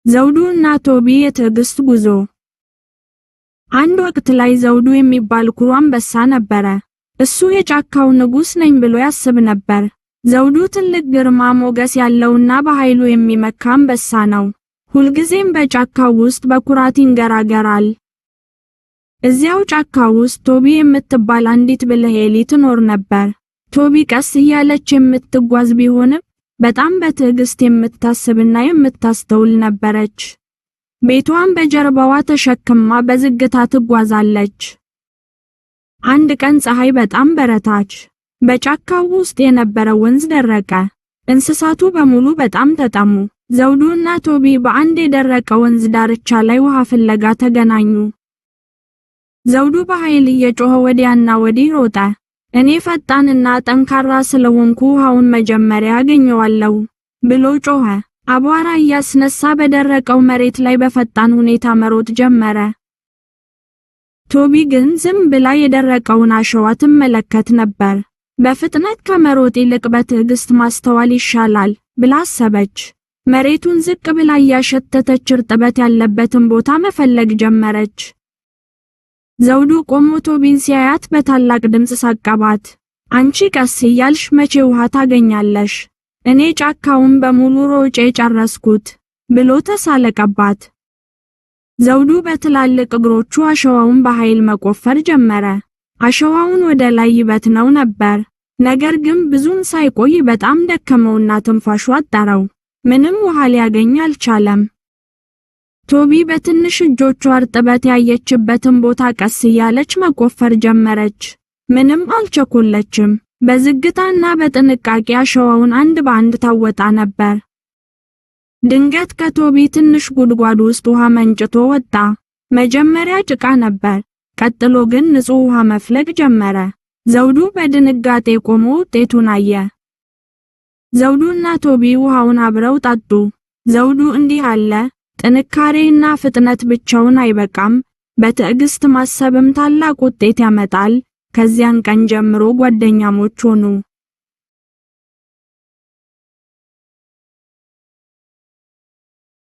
ዘውዱና ቶቢ የትዕግስት ጉዞ። አንድ ወቅት ላይ ዘውዱ የሚባል ኩሩ አንበሳ ነበረ። እሱ የጫካው ንጉስ ነኝ ብሎ ያስብ ነበር። ዘውዱ ትልቅ ግርማ ሞገስ ያለውና በኃይሉ የሚመካ አንበሳ ነው። ሁልጊዜም በጫካው ውስጥ በኩራት ይንገራገራል። እዚያው ጫካው ውስጥ ቶቢ የምትባል አንዲት ብልህ ኤሊ ትኖር ነበር። ቶቢ ቀስ እያለች የምትጓዝ ቢሆንም በጣም በትዕግስት የምታስብና የምታስተውል ነበረች። ቤቷን በጀርባዋ ተሸክማ በዝግታ ትጓዛለች። አንድ ቀን ፀሐይ በጣም በረታች። በጫካው ውስጥ የነበረው ወንዝ ደረቀ። እንስሳቱ በሙሉ በጣም ተጠሙ። ዘውዱና ቶቢ በአንድ የደረቀ ወንዝ ዳርቻ ላይ ውሃ ፍለጋ ተገናኙ። ዘውዱ በኃይል እየጮኸ ወዲያና ወዲህ ሮጠ። እኔ ፈጣንና ጠንካራ ስለሆንኩ ውሃውን መጀመሪያ አገኘዋለሁ ብሎ ጮኸ። አቧራ እያስነሳ በደረቀው መሬት ላይ በፈጣን ሁኔታ መሮጥ ጀመረ። ቶቢ ግን ዝም ብላ የደረቀውን አሸዋ ትመለከት ነበር። በፍጥነት ከመሮጥ ይልቅ በትዕግስት ማስተዋል ይሻላል ብላ አሰበች። መሬቱን ዝቅ ብላ እያሸተተች እርጥበት ያለበትን ቦታ መፈለግ ጀመረች። ዘውዱ ቆሞ ቶቢን ሲያያት በታላቅ ድምፅ ሳቀባት። አንቺ ቀስ እያልሽ መቼ ውሃ ታገኛለሽ? እኔ ጫካውን በሙሉ ሮጬ ጨረስኩት ብሎ ተሳለቀባት። ዘውዱ በትላልቅ እግሮቹ አሸዋውን በኃይል መቆፈር ጀመረ። አሸዋውን ወደ ላይ ይበትነው ነበር። ነገር ግን ብዙም ሳይቆይ በጣም ደከመውና ትንፋሹ አጠረው። ምንም ውሃ ሊያገኝ አልቻለም። ቶቢ በትንሽ እጆቿ እርጥበት ያየችበትን ቦታ ቀስ እያለች መቆፈር ጀመረች። ምንም አልቸኮለችም። በዝግታና በጥንቃቄ አሸዋውን አንድ በአንድ ታወጣ ነበር። ድንገት ከቶቢ ትንሽ ጉድጓድ ውስጥ ውሃ መንጭቶ ወጣ። መጀመሪያ ጭቃ ነበር፣ ቀጥሎ ግን ንጹህ ውሃ መፍለቅ ጀመረ። ዘውዱ በድንጋጤ ቆሞ ውጤቱን አየ። ዘውዱና ቶቢ ውሃውን አብረው ጠጡ። ዘውዱ እንዲህ አለ፣ ጥንካሬና ፍጥነት ብቻውን አይበቃም፣ በትዕግስት ማሰብም ታላቅ ውጤት ያመጣል። ከዚያን ቀን ጀምሮ ጓደኛሞች ሆኑ።